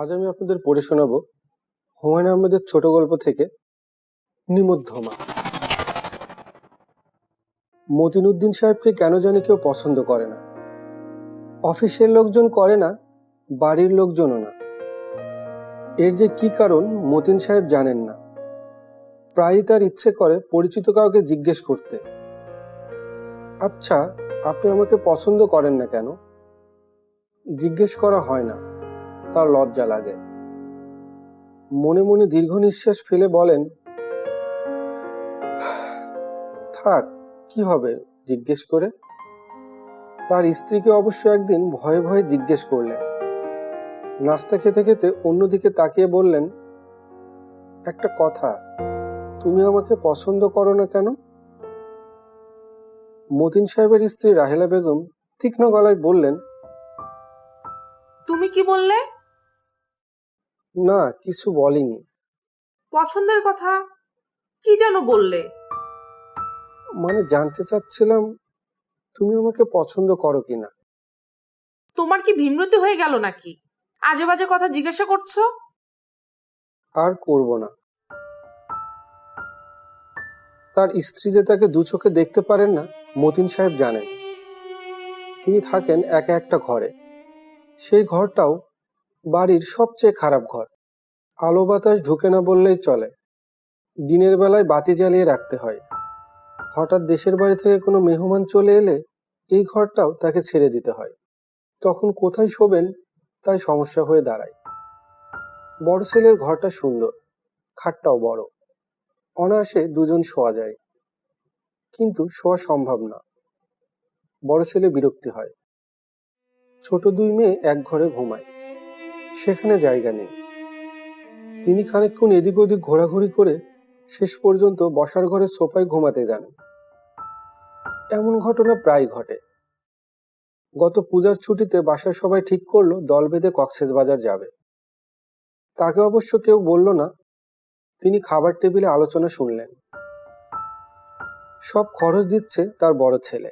আজ আমি আপনাদের পড়ে শোনাবো হুমায়ুন আহমেদের ছোট গল্প থেকে নিমুদ্ধমা। মতিন উদ্দিন সাহেবকে কেন জানি কেউ পছন্দ করে না। অফিসের লোকজন করে না, বাড়ির লোকজনও না। এর যে কি কারণ মতিন সাহেব জানেন না। প্রায়ই তার ইচ্ছে করে পরিচিত কাউকে জিজ্ঞেস করতে, আচ্ছা আপনি আমাকে পছন্দ করেন না কেন? জিজ্ঞেস করা হয় না, তার লজ্জা লাগে। মনে মনে দীর্ঘ নিঃশ্বাস ফেলে বলেন, থাক, কি হবে জিজ্ঞেস করে। তার স্ত্রীকে অবশ্য একদিন ভয়ে ভয়ে জিজ্ঞেস করলেন। নাস্তা খেতে খেতে অন্যদিকে তাকিয়ে বললেন, একটা কথা, তুমি আমাকে পছন্দ করো না কেন? মতিন সাহেবের স্ত্রী রাহেলা বেগম তীক্ষ্ণ গলায় বললেন, তুমি কি বললে? না, কিছু বলিনি। পছন্দের কথা কি যেন বললে? মানে জানতে চাচ্ছিলাম তুমি আমাকে পছন্দ করো কিনা। তোমার কি ভিমরতি হয়ে গেল নাকি? আজে বাজে কথা জিজ্ঞাসা করছো। আর করব না। তার স্ত্রী যে তাকে দু চোখে দেখতে পারেন না মতিন সাহেব জানেন। তিনি থাকেন একা একটা ঘরে। সেই ঘরটাও বাড়ির সবচেয়ে খারাপ ঘর। আলো বাতাস ঢুকে না বললেই চলে। দিনের বেলায় বাতি জ্বালিয়ে রাখতে হয়। হঠাৎ দেশের বাড়ি থেকে কোনো মেহমান চলে এলে এই ঘরটাও তাকে ছেড়ে দিতে হয়। তখন কোথায় শোবেন তাই সমস্যা হয়ে দাঁড়ায়। বড় ছেলের ঘরটা সুন্দর, খাটটাও বড়, অনায়াসে দুজন শোয়া যায়। কিন্তু শোয়া সম্ভব না। বড় ছেলে বিরক্তি হয়। ছোট দুই মেয়ে এক ঘরে ঘুমায়, সেখানে জায়গা নেই। তিনি খানিকক্ষণ এদিক ওদিক ঘোরাঘুরি করে শেষ পর্যন্ত বসার ঘরে সোফায় ঘুমাতে যান। এমন ঘটনা প্রায় ঘটে। গত পূজার ছুটিতে বাসার সবাই ঠিক করলো দল বেঁধে কক্সবাজার যাবে। তাকে অবশ্য কেউ বলল না। তিনি খাবার টেবিলে আলোচনা শুনলেন। সব খরচ দিচ্ছে তার বড় ছেলে।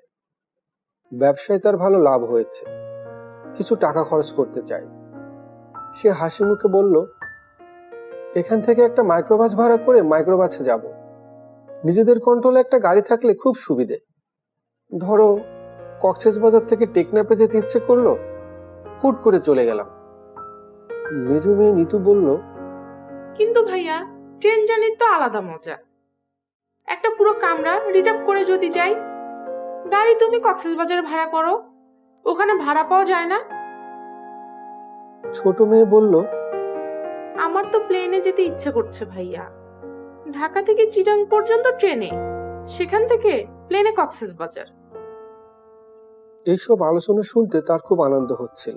ব্যবসায় তার ভালো লাভ হয়েছে, কিছু টাকা খরচ করতে চায়। সে হাসি মুখে বলল, এখান থেকে একটা মাইক্রোবাস ভাড়া করে মাইক্রোবাসে যাব। নিজেদের কন্ট্রোলে একটা গাড়ি থাকলে খুব সুবিধে। ধরো কক্সবাজার থেকে টেকনাফে যেতে ইচ্ছে করলো, হুট করে চলে গেলাম। মেজো মেয়ে নিতু বলল, কিন্তু ভাইয়া, ট্রেন জার্নির তো আলাদা মজা। একটা পুরো কামরা রিজার্ভ করে যদি যাই। গাড়ি তুমি কক্সবাজারে ভাড়া করো, ওখানে ভাড়া পাওয়া যায় না। ছোট মেয়ে বলল, আমার তো প্লেনে যেতে ইচ্ছে করছে ভাইয়া। ঢাকা থেকে চিটাং পর্যন্ত ট্রেনে, সেখান থেকে প্লেনে কক্সবাজার। এইসব আলোচনা শুনতে তার খুব আনন্দ হচ্ছিল।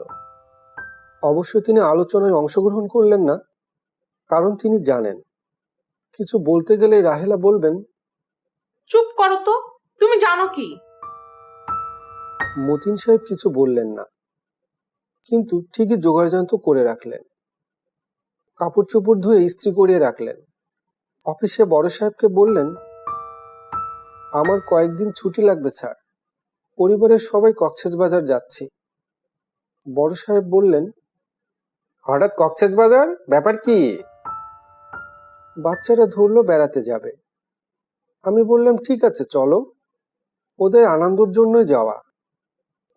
অবশ্য তিনি আলোচনায় অংশগ্রহণ করলেন না, কারণ তিনি জানেন কিছু বলতে গেলে রাহেলা বলবেন, চুপ করো তো, তুমি জানো কি? মতিন সাহেব কিছু বললেন না, কিন্তু ঠিকই জোগাড়যন্ত্র করে রাখলেন। কাপড় চোপড় ধুয়ে ইস্ত্রি করিয়ে রাখলেন। অফিসে বড় সাহেবকে বললেন, আমার কয়েকদিন ছুটি লাগবে স্যার, পরিবারের সবাই কক্সবাজার যাচ্ছি। বড় সাহেব বললেন, হঠাৎ কক্সবাজার, ব্যাপার কি? বাচ্চারা ধরলো বেড়াতে যাবে। আমি বললাম, ঠিক আছে চলো, ওদের আনন্দের জন্যই যাওয়া।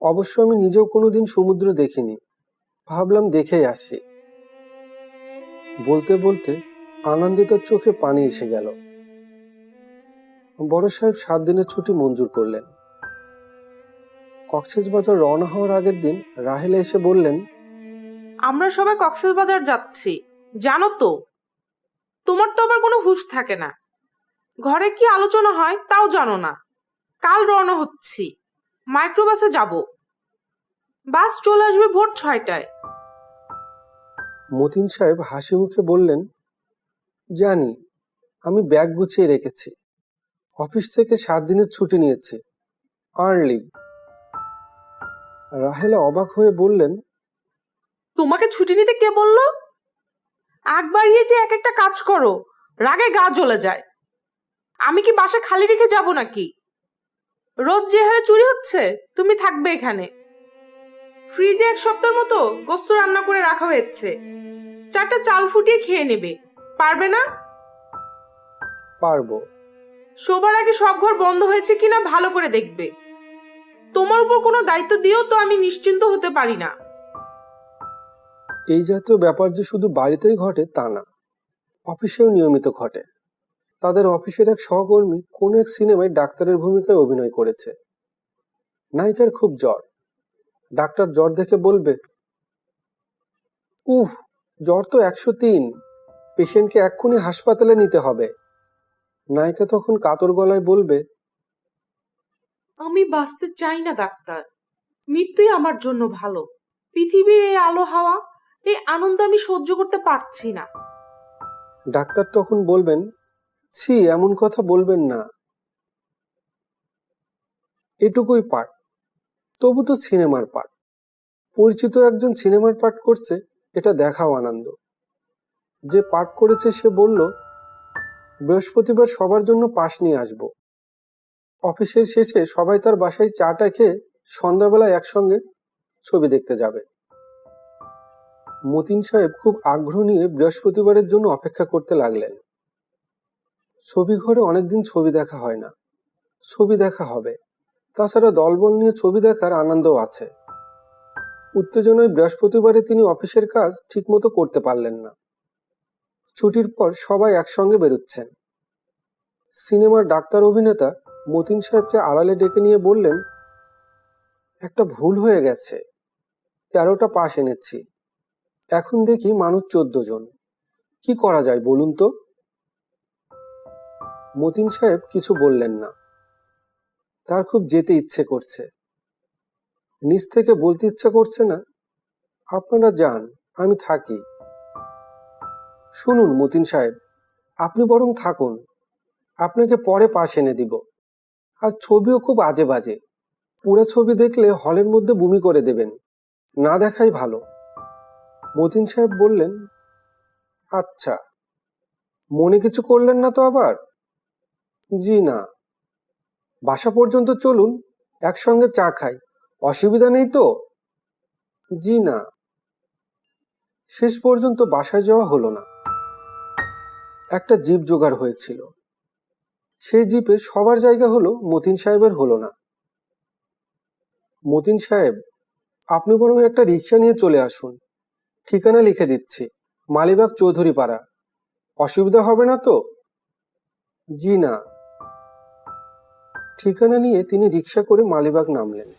অবশ্য আমি নিজেও কোনোদিন সমুদ্র দেখিনি, ভাবলাম দেখেই আসি। বলতে বলতে আনন্দিত চোখে পানি এসে গেল। বড় সাহেব 7 দিনের ছুটি মঞ্জুর করলেন। কক্সবাজার রওনা হওয়ার আগের দিন রাহেলা এসে বললেন, আমরা সবাই কক্সবাজার যাচ্ছি, জানো তো? তোমার তো আবার কোনো হুঁশ থাকে না। ঘরে কি আলোচনা হয় তাও জানো না। কাল রওনা হচ্ছি, মাইক্রোবাসে যাব। বাস চলে আসবে ভোর 6টায়। মতিন সাহেব হাসি মুখে বললেন, জানি, আমি ব্যাগ গুছিয়ে রেখেছি। অফিস থেকে 7 দিনের ছুটি নিয়েছি, আর্ন লিভ। রাহেলা অবাক হয়ে বললেন, তোমাকে ছুটি নিতে কে বললো? আগ বাড়িয়ে যে এক একটা কাজ করো, রাগে গা জ্বলে যায়। আমি কি বাসা খালি রেখে যাব নাকি? রোজ যে হারে চুরি হচ্ছে, তুমি থাকবে এখানে। ফ্রিজে 1 সপ্তাহের মতো গোস্ত রান্না করে রাখা হয়েছে, চারটা চাল ফুটিয়ে খেয়ে নেবে, পারবে না? পারবো। শোবার আগে সব ঘর বন্ধ হয়েছে কিনা ভালো করে দেখবে। তোমার উপর কোনো দায়িত্ব দিয়েও তো আমি নিশ্চিন্ত হতে পারি না। এই জাতীয় ব্যাপার যে শুধু বাড়িতেই ঘটে তা না, অফিসেও নিয়মিত ঘটে। তাদের অফিসের এক সহকর্মী কোন এক সিনেমায় ডাক্তারের ভূমিকায় অভিনয় করেছে। নায়িকার খুব জ্বর। ডাক্তার জ্বর দেখে বলবে, উফ, জ্বর তো 103, পেশেন্টকে এক্ষুনি হাসপাতালে নিতে হবে। নায়িকা তখন কাতর গলায় বলবে, আমি বাঁচতে চাই না ডাক্তার, মৃত্যুই আমার জন্য ভালো। পৃথিবীর এই আলো হাওয়া, এই আনন্দ আমি সহ্য করতে পারছি না। ডাক্তার তখন বলবেন, ছি, এমন কথা বলবেন না, এটুকুই পাঠ, তবু তো সিনেমার পাঠ। পরিচিত একজন সিনেমার পাঠ করছে, এটা দেখাও আনন্দ। যে পাঠ করেছে সে বলল, বৃহস্পতিবার সবার জন্য পাস নিয়ে আসবো। অফিসের শেষে সবাই তার বাসায় চাটা খেয়ে সন্ধ্যাবেলায় একসঙ্গে ছবি দেখতে যাবে। মতিন সাহেব খুব আগ্রহ নিয়ে বৃহস্পতিবারের জন্য অপেক্ষা করতে লাগলেন। ছবি ঘরে অনেকদিন ছবি দেখা হয় না, ছবি দেখা হবে। তাছাড়া দলবল নিয়ে ছবি দেখার আনন্দও আছে। উত্তেজনায় বৃহস্পতিবারে তিনি অফিসের কাজ ঠিকমতো করতে পারলেন না। ছুটির পর সবাই একসঙ্গে বেরোচ্ছেন। সিনেমার ডাক্তার অভিনেতা মতিন সাহেবকে আড়ালে ডেকে নিয়ে বললেন, একটা ভুল হয়ে গেছে, 13টা পাস এনেছি, এখন দেখি মানুষ 14 জন, কি করা যায় বলুন তো? মতিন সাহেব কিছু বললেন না। তার খুব যেতে ইচ্ছে করছে, নিজ থেকে বলতে ইচ্ছা করছে না, আপনারা যান, আমি থাকি। শুনুন মতিন সাহেব, আপনি বরং থাকুন, আপনাকে পরে পাস এনে দিব। আর ছবিও খুব আজে বাজে, পুরো ছবি দেখলে হলের মধ্যে বমি করে দেবেন, না দেখাই ভালো। মতিন সাহেব বললেন, আচ্ছা, মনে কিছু করলেন না তো আবার? জি না। বাসা পর্যন্ত চলুন, একসঙ্গে চা খাই, অসুবিধা নেই তো? জি না। শেষ পর্যন্ত বাসায় যাওয়া হলো না। একটা জিপ জোগাড় হয়েছিল, সেই জিপে সবার জায়গা হলো, মতিন সাহেবের হলো না। মতিন সাহেব, আপনি বরং একটা রিক্সা নিয়ে চলে আসুন, ঠিকানা লিখে দিচ্ছি, মালিবাগ চৌধুরী পাড়া, অসুবিধা হবে না তো? জি না। ঠিকানা নিয়ে তিনি রিক্সা করে মালিবাগ নামলেন।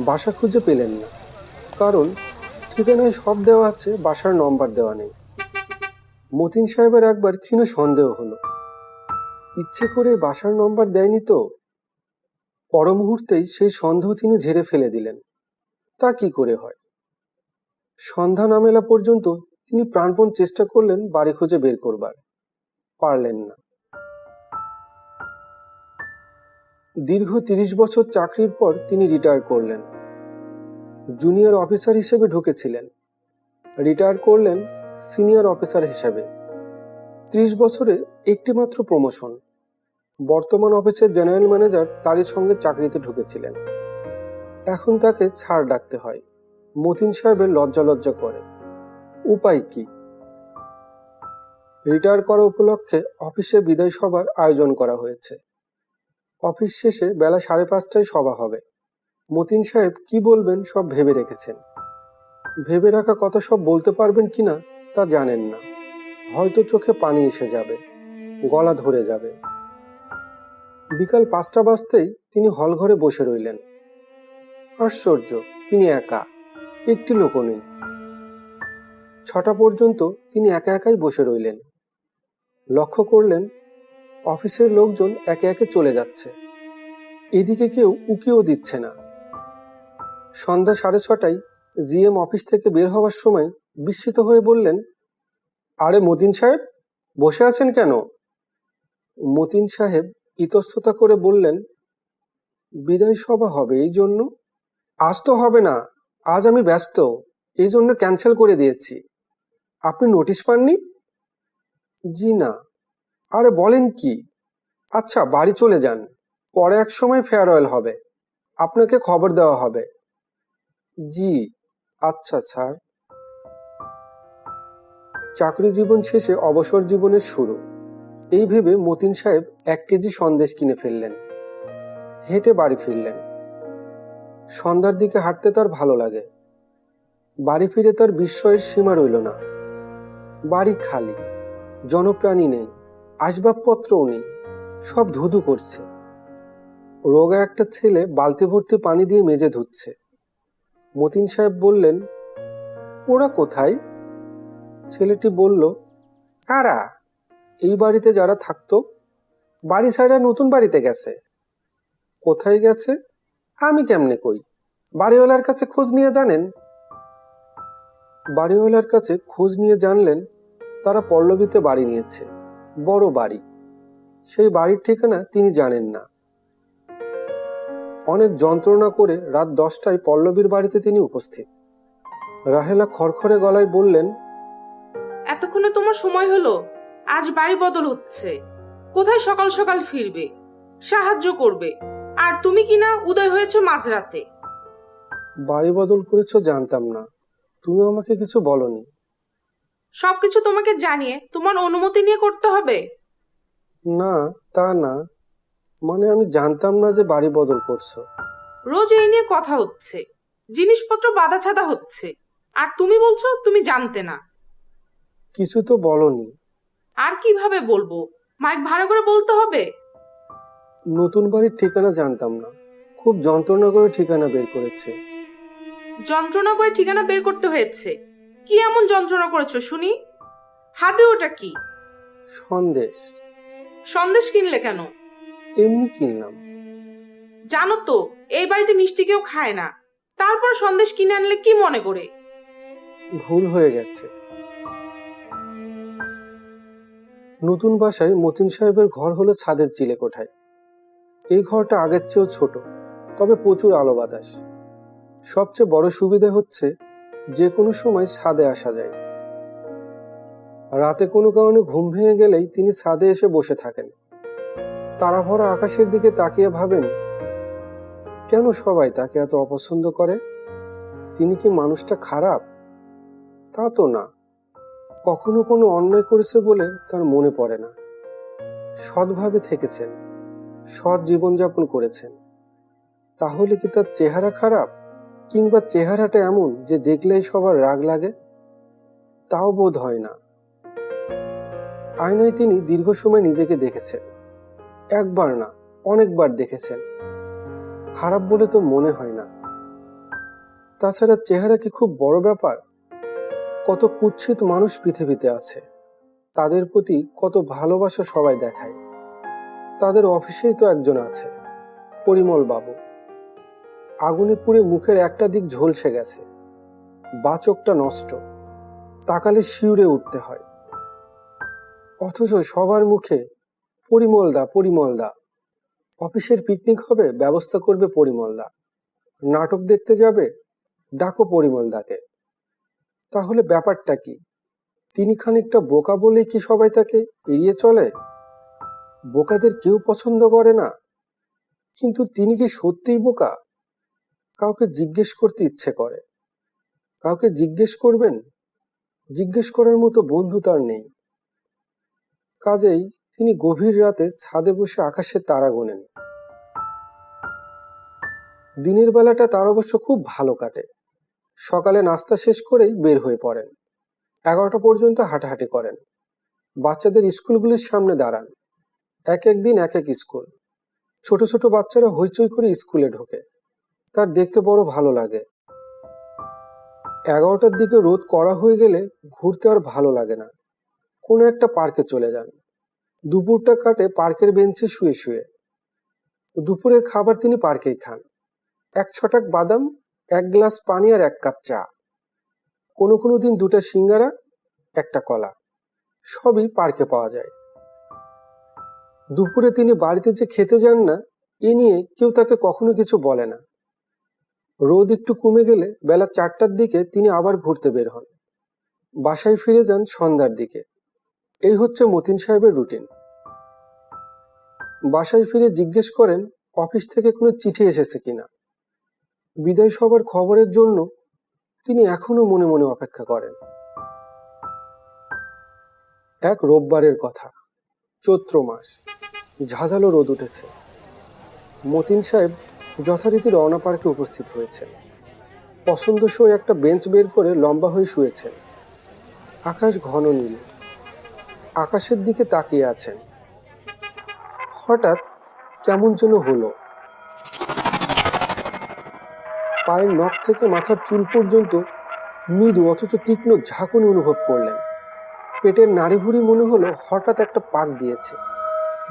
বাসা খুঁজে পেলেন না, কারণ ঠিকানায় সব দেওয়া আছে, বাসার নম্বর দেওয়া নেই। মতিন সাহেবের একবার ক্ষীণ সন্দেহ হলো, ইচ্ছে করে বাসার নম্বর দেয়নি তো? পর মুহূর্তেই সেই সন্দেহ তিনি ঝেড়ে ফেলে দিলেন। তা কি করে হয়? সন্ধ্যা না মেলা পর্যন্ত তিনি প্রাণপণ চেষ্টা করলেন বাড়ি খুঁজে বের করবার, পারলেন না। দীর্ঘ 30 বছর চাকরির পর তিনি রিটায়ার করলেন। জুনিয়র অফিসার হিসেবে ঢুকেছিলেন, রিটায়ার করলেন সিনিয়র অফিসার হিসেবে। 30 বছরে একটিমাত্র প্রমোশন। বর্তমান অফিসের জেনারেল ম্যানেজার তারই সঙ্গে চাকরিতে ঢুকেছিলেন। এখন তাকে ছাড় ডাকতে হয়। মতিন সাহেবের লজ্জা লজ্জা করে। উপায় কি? রিটায়ার করা উপলক্ষে অফিসে বিদায় সভার আয়োজন করা হয়েছে। অফিস শেষে বেলা 5:30টায় সভা হবে। মতিন সাহেব কি বলবেন সব ভেবে রেখেছেন। ভেবে রাখা কথা সব বলতে পারবেন কিনা তা জানেন না। হয়তো চোখে পানি এসে যাবে, গলা ধরে যাবে। বিকাল 5টা বাজতেই তিনি হল ঘরে বসে রইলেন। আশ্চর্য, তিনি একা, একটি লোকও নেই। 6টা পর্যন্ত তিনি একা একাই বসে রইলেন। লক্ষ্য করলেন অফিসের লোকজন একে একে চলে যাচ্ছে, এদিকে কেউ উকিও দিচ্ছে না। সন্ধ্যা 6:30টায় জিএম অফিস থেকে বের হওয়ার সময় বিস্মিত হয়ে বললেন, আরে মতিন সাহেব, বসে আছেন কেন? মতিন সাহেব ইতস্ততা করে বললেন, বিদায় সভা হবে এই জন্য। আজ তো হবে না, আজ আমি ব্যস্ত, এই জন্য ক্যান্সেল করে দিয়েছি। আপনি নোটিশ পাননি? জি না। আরে বলেন কি? আচ্ছা, বাড়ি চলে যান, পরে এক সময় ফেয়ারওয়েল হবে, আপনাকে খবর দেওয়া হবে। জি আচ্ছা স্যার। চাকরি জীবন শেষে অবসর জীবনের শুরু, এই ভেবে মতিন সাহেব 1 কেজি সন্দেশ কিনে ফেললেন। হেঁটে বাড়ি ফিরলেন। সন্ধ্যার দিকে হাঁটতে তার ভালো লাগে। বাড়ি ফিরে তার বিস্ময়ের সীমা রইল না। বাড়ি খালি, জনপ্রাণী নেই, আসবাবপত্রও নেই, সব ধুধু করছে। রোগা একটা ছেলে বালতি ভর্তি পানি দিয়ে মেজে ধুচ্ছে। মতিন সাহেব বললেন, ওরা কোথায়? ছেলেটি বলল, কারা? এই বাড়িতে যারা থাকতো। বাড়ি ছাড়া নতুন বাড়িতে গেছে। কোথায় গেছে আমি কেমনে কই? বাড়িওয়ালার কাছে খোঁজ নিয়ে জানেন? বাড়িওয়ালার কাছে খোঁজ নিয়ে জানলেন তারা পল্লবীতে বাড়ি নিয়েছে, বড় বাড়ি। সেই বাড়ির ঠিকানা তিনি জানেন না। অনেক যন্ত্রণা করে রাত 10টায় পল্লবীর বাড়িতে তিনি উপস্থিত। রাহেলা খড়খড়ে গলায় বললেন, এতক্ষণে তোমার সময় হলো? আজ বাড়ি বদল হচ্ছে, কোথায় সকাল সকাল ফিরবে, সাহায্য করবে, আর তুমি কিনা উদয় হয়েছো মাঝরাতে। বাড়ি বদল করেছো জানতাম না, তুমি আমাকে কিছু বলনি। সবকিছু তোমাকে জানিয়ে তোমার অনুমতি নিয়ে করতে হবে? না, তা না, মানে আমি জানতাম না যে বাড়ি বদল করছো। রোজ এই নিয়ে কথা হচ্ছে, জিনিসপত্র বাঁধাছাদা হচ্ছে, আর তুমি বলছো তুমি জানতে না। কিছু তো বলনি। আর কিভাবে বলবো? মাইক ভাড়া করে বলতে হবে? নতুন বাড়ির ঠিকানা জানতাম না, খুব যন্ত্রণা করে ঠিকানা বের করেছে। যন্ত্রণা করে ঠিকানা বের করতে হয়েছে? কি এমন যন্ত্রণা করেছো শুনি? হাতে ওটা কি? সন্দেশ। সন্দেশ কিনলে কেন? এমনি কিনলাম। জানো তো এই বাড়িতে মিষ্টি কেউ খায় না, তারপর সন্দেশ কিনে আনলে কি মনে করে? ভুল হয়ে গেছে। নতুন বাসায় মতিন সাহেবের ঘর হলো ছাদের চিলেকোঠায়। এই ঘরটা আগের চেয়েও ছোট, তবে প্রচুর আলো বাতাস। সবচেয়ে বড় সুবিধা হচ্ছে যে কোনো সময় ছাদে আসা যায়। রাতে কোনো কারণে ঘুম ভেঙে গেলেই তিনি ছাদে এসে বসে থাকেন। তারাভরা আকাশের দিকে তাকিয়ে ভাবেন, কেন সবাই তাকে এত অপছন্দ করে? তিনি কি মানুষটা খারাপ? তা তো না, কখনো কোনো অন্যায় করেছে বলে তার মনে পড়ে না। সৎভাবে থেকেছেন, সৎ জীবনযাপন করেছেন। তাহলে কি তার চেহারা খারাপ, কিংবা চেহারাটা এমন যে দেখলেই সবার রাগ লাগে? তাও বোধ হয় না। আয়নায় তিনি দীর্ঘ সময় নিজেকে দেখেছেন। একবার না, অনেকবার দেখেছেন। খারাপ বলে তো মনে হয় না। তাছাড়া চেহারা কি খুব বড় ব্যাপার? কত কুৎসিত মানুষ পৃথিবীতে আছে, তাদের প্রতি কত ভালোবাসা সবাই দেখায়। তাদের অফিসেই তো একজন আছে, পরিমল বাবু। আগুনে পুড়ে মুখের একটা দিক ঝলসে গেছে, বাচকটা নষ্ট, তাকালে শিউরে উঠতে হয়। অথচ সবার মুখে পরিমলদা পরিমলদা। অফিসের পিকনিক হবে, ব্যবস্থা করবে পরিমলদা। নাটক দেখতে যাবে, ডাকো পরিমলদাকে। তাহলে ব্যাপারটা কি? তিনি খানিকটা বোকা বলেই কি সবাই তাকে এড়িয়ে চলে? বোকাদের কেউ পছন্দ করে না, কিন্তু তিনি কি সত্যিই বোকা? কাউকে জিজ্ঞেস করতে ইচ্ছে করে। কাউকে জিজ্ঞেস করবেন? জিজ্ঞেস করার মতো বন্ধু তার নেই। কাজেই তিনি গভীর রাতে ছাদে বসে আকাশের তারা গোনেন। দিনের বেলাটা তার অবশ্য খুব ভালো কাটে। সকালে নাস্তা শেষ করেই বের হয়ে পড়েন। 11টা পর্যন্ত হাঁটাহাঁটি করেন। বাচ্চাদের স্কুলগুলির সামনে দাঁড়ান। এক এক দিন এক এক স্কুল। ছোট ছোট বাচ্চারা হইচই করে স্কুলে ঢোকে। তার দেখতে বড় ভালো লাগে। 11টার দিকে রোদ কড়া হয়ে গেলে ঘুরতে আর ভালো লাগে না। কোনো একটা পার্কে চলে যান। দুপুরটা কাটে পার্কের বেঞ্চে শুয়ে শুয়ে। দুপুরের খাবার তিনি পার্কেই খান। 1 ছটাক বাদাম, 1 গ্লাস পানি আর 1 কাপ চা। কোনো কোনো দিন 2টা সিঙ্গারা, 1টা কলা। সবই পার্কে পাওয়া যায়। দুপুরে তিনি বাড়িতে যে খেতে যান না, এ নিয়ে কেউ তাকে কখনো কিছু বলে না। রোদ একটু কমে গেলে বেলা 4টার দিকে তিনি আবার ঘুরতে বের হন। বাসায় ফিরে যান সন্ধ্যার দিকে। এই হচ্ছে মতিন সাহেবের রুটিন। বাসায় ফিরে জিজ্ঞেস করেন অফিস থেকে কোনো চিঠি এসেছে কিনা। বিদায় সভার খবরের জন্য তিনি এখনো মনে মনে অপেক্ষা করেন। এক রোববারের কথা, চৈত্র মাস, ঝাঁঝালো রোদ উঠেছে। মতিন সাহেব যথারীতি রওনা পার্কে উপস্থিত হয়েছেন। পছন্দসই একটা বেঞ্চ বের করে লম্বা হয়ে শুয়েছেন। আকাশ ঘন নীল, আকাশের দিকে তাকিয়ে আছেন। হঠাৎ কেমন যেন হলো। পায়ের নখ থেকে মাথার চুল পর্যন্ত মৃদু অথচ তীক্ষ্ণ ঝাঁকুনি অনুভব করলেন। পেটের নাড়িভুড়ি মনে হলো হঠাৎ একটা পাক দিয়েছে।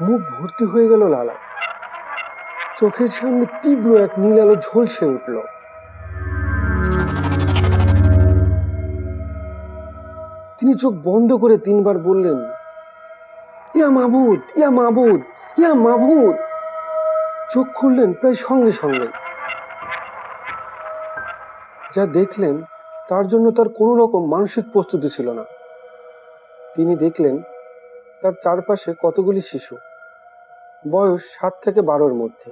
মুখ ভর্তি হয়ে গেল লালায়। চোখের সামনে তীব্র এক নীল আলো ঝলসে উঠল। তিনি চোখ বন্ধ করে 3 বার বললেন, ইয়া মাবুদ, ইয়া মাবুদ, ইয়া মাবুদ। চোখ খুললেন প্রায় সঙ্গে সঙ্গে। যা দেখলেন তার জন্য তার কোনো রকম মানসিক প্রস্তুতি ছিল না। তিনি দেখলেন তার চারপাশে কতগুলি শিশু, বয়স 7 থেকে 12-র মধ্যে।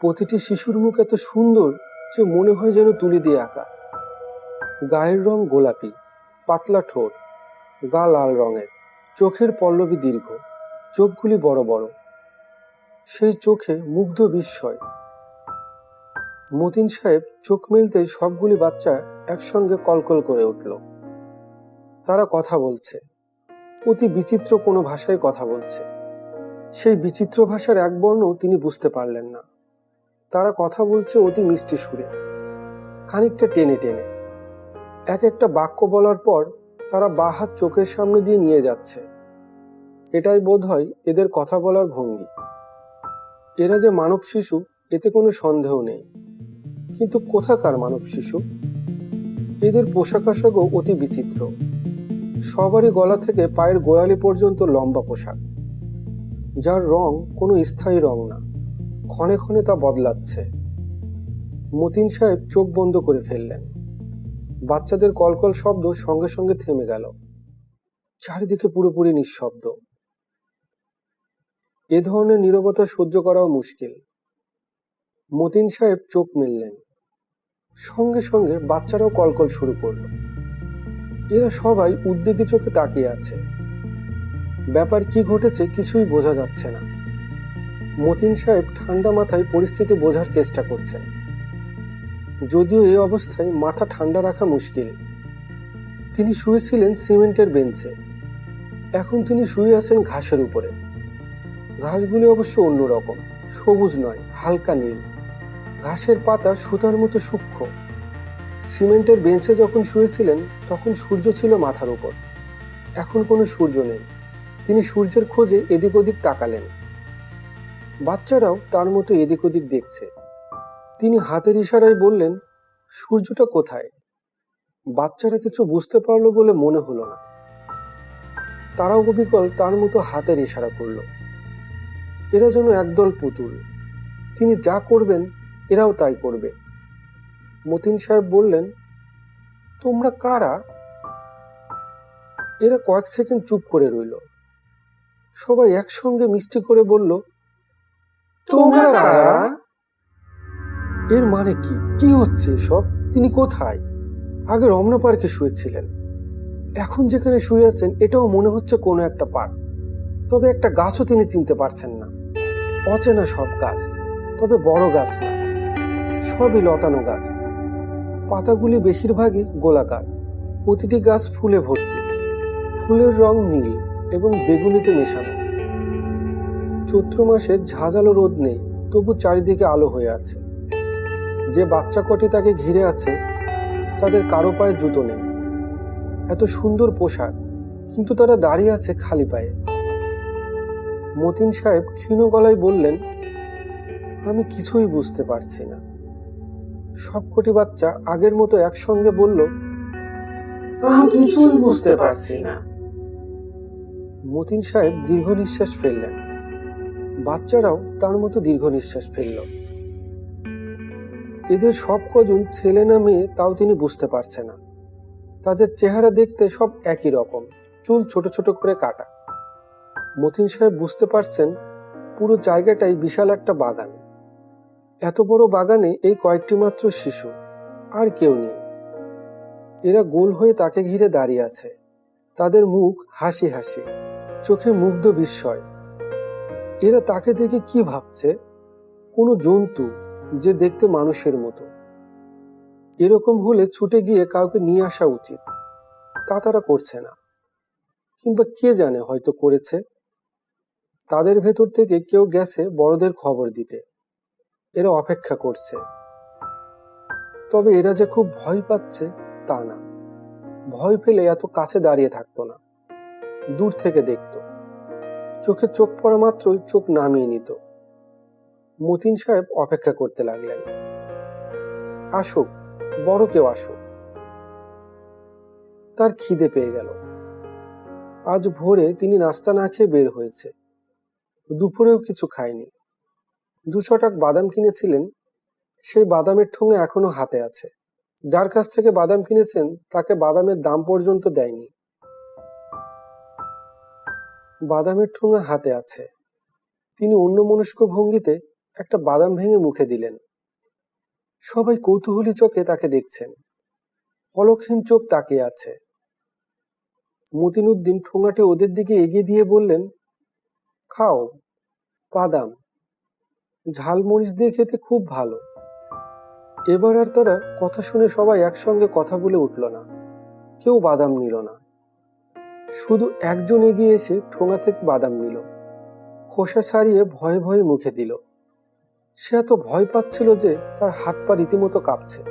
প্রতিটি শিশুর মুখ এত সুন্দর যে মনে হয় যেন তুলি দিয়ে আঁকা। গায়ের রং গোলাপি, পাতলা ঠোঁট, গা লাল রঙের, চোখের পল্লবী দীর্ঘ, চোখগুলি বড় বড়। সেই চোখে মুগ্ধ বিস্ময়। মতিন সাহেব চোখ মেলতেই সবগুলি বাচ্চা একসঙ্গে কলকল করে উঠল। তারা কথা বলছে, অতি বিচিত্র কোনো ভাষায় কথা বলছে। সেই বিচিত্র ভাষার এক বর্ণও তিনি বুঝতে পারলেন না। তারা কথা বলছে অতি মিষ্টি সুরে, খানিকটা টেনে টেনে। এক একটা বাক্য বলার পর তারা বাঁ হাত চোখের সামনে দিয়ে নিয়ে যাচ্ছে। এটাই বোধহয় এদের কথা বলার ভঙ্গি। এরা যে মানব শিশু এতে কোনো সন্দেহ নেই, কিন্তু কোথাকার মানব শিশু? এদের পোশাক আশাকও অতি বিচিত্র। সবারই গলা থেকে পায়ের গোড়ালি পর্যন্ত লম্বা পোশাক, যার রং কোনো স্থায়ী রং না, ক্ষণে ক্ষণে তা বদলাচ্ছে। মতিন সাহেব চোখ বন্ধ করে ফেললেন। বাচ্চাদের কলকল শব্দ সঙ্গে সঙ্গে থেমে গেল। চারিদিকে পুরোপুরি নিঃশব্দ। এ ধরনের নীরবতা সহ্য করাও মুশকিল। মতিন সাহেব চোখ মেললেন। সঙ্গে সঙ্গে বাচ্চারাও কলকল শুরু করলো। এরা সবাই উদ্বেগী চোখে তাকিয়ে আছে। ব্যাপার কি ঘটেছে কিছুই বোঝা যাচ্ছে না। মতিন সাহেব ঠান্ডা মাথায় পরিস্থিতি বোঝার চেষ্টা করছেন, যদিও এই অবস্থায় মাথা ঠান্ডা রাখা মুশকিল। তিনি শুয়েছিলেন সিমেন্টের বেঞ্চে, এখন তিনি শুয়ে আছেন ঘাসের উপরে। ঘাসগুলি অবশ্য অন্যরকম, সবুজ নয়, হালকা নীল। ঘাসের পাতা সুতার মতো সূক্ষ্ম। সিমেন্টের বেঞ্চে যখন শুয়েছিলেন তখন সূর্য ছিল মাথার উপর, এখন কোনো সূর্য নেই। তিনি সূর্যের খোঁজে এদিক ওদিক তাকালেন। বাচ্চারাও তার মতো এদিক ওদিক দেখছে। তিনি হাতের ইশারায় বললেন, সূর্যটা কোথায়? বাচ্চারা কিছু বুঝতে পারলো বলে মনে হলো না। তারাও অবিকল তার মতো হাতের ইশারা করল। এরা যেন একদল পুতুল, তিনি যা করবেন এরাও তাই করবে। মতিন সাহেব বললেন, তোমরা কারা? এরা কয়েক সেকেন্ড চুপ করে রইল। সবাই একসঙ্গে মিষ্টি করে বলল, তোমরা কারা? এর মানে কি? কি হচ্ছে সব? তিনি কোথায়? আগে রমনা পার্কে শুয়েছিলেন, এখন যেখানে শুয়ে আছেন এটাও মনে হচ্ছে কোনো একটা পার্ক। তবে একটা গাছও তিনি চিনতে পারছেন না। অচেনা সব গাছ, তবে বড় গাছ না, সবই লতানো গাছ। পাতাগুলি বেশিরভাগই গোলাকার। প্রতিটি গাছ ফুলে ভর্তি। ফুলের রং নীল এবং বেগুনিতে মেশানো। চৈত্র মাসে ঝাঁঝালো রোদ নেই, তবু চারিদিকে আলো হয়ে আছে। যে বাচ্চা কটি তাকে ঘিরে আছে তাদের কারো পায়ে জুতো নেই। এত সুন্দর পোশাক, কিন্তু তারা দাঁড়িয়ে আছে খালি পায়ে। মতিন সাহেব ক্ষীণ গলায় বললেন, আমি কিছুই বুঝতে পারছি না। সবকটি বাচ্চা আগের মতো একসঙ্গে বলল, আমি কিছুই বুঝতে পারছি না। মতিন সাহেব দীর্ঘ নিঃশ্বাস ফেললেন। বাচ্চারাও তার মতো দীর্ঘ নিঃশ্বাস ফেলল। এদের সব কজন ছেলে না মেয়ে তাও তিনি বুঝতে পারছে না। তাদের চেহারা দেখতে সব একই রকম, চুল ছোট ছোট করে কাটা। মতিন সাহেব বুঝতে পারছেন পুরো জায়গাটাই বিশাল একটা বাগান। এত বড় বাগানে এই কয়েকটি মাত্র শিশু, আর কেউ নেই। এরা গোল হয়ে তাকে ঘিরে দাঁড়িয়ে আছে। তাদের মুখ হাসি হাসি, চোখে মুগ্ধ বিস্ময়। এরা তাকে দেখে কি ভাবছে? কোনো জন্তু যে দেখতে মানুষের মতো। এরকম হলে ছুটে গিয়ে কাউকে নিয়ে আসা উচিত, তা তারা করছে না। কিংবা কে জানে, হয়তো করেছে। তাদের ভেতর থেকে কেউ গেছে বড়দের খবর দিতে। এরা অপেক্ষা করছে। তবে এরা যে খুব ভয় পাচ্ছে তা না। ভয় পেলে এত কাছে দাঁড়িয়ে থাকতো না, দূর থেকে দেখতো। চোখে চোখ পড়া মাত্রই চোখ নামিয়ে নিত। মতিন সাহেব অপেক্ষা করতে লাগলেন। আসুক, বড় কেউ আসুক। তার খিদে পেয়ে গেল। আজ ভোরে তিনি নাস্তা না খেয়ে বের হয়েছে, দুপুরেও কিছু খায়নি। 200 টাকা বাদাম কিনেছিলেন, সেই বাদামের ঠোঙা এখনো হাতে আছে। যার কাছ থেকে বাদাম কিনেছেন তাকে বাদামের দাম পর্যন্ত দেয়নি। বাদামের ঠোঙা হাতে আছে। তিনি অন্যমনস্ক ভঙ্গিতে একটা বাদাম ভেঙে মুখে দিলেন। সবাই কৌতূহলী চোখে তাকে দেখছেন, পলকহীন চোখ তাকিয়ে আছে। মতিনুদ্দিন ঠোঙাটি ওদের দিকে এগিয়ে দিয়ে বললেন, খাও, বাদাম ঝালমরিচ দিয়ে খেতে খুব ভালো। এবার আর তারা কথা শুনে সবাই একসঙ্গে কথা বলে উঠল না, কেউ বাদাম নিল না। শুধু একজন এগিয়ে এসে ঠোঙা থেকে বাদাম নিল, খোসা ছাড়িয়ে ভয়ে ভয়ে মুখে দিল। সে এত ভয় পাচ্ছিল যে তার হাত পা রীতিমতো কাঁপছে।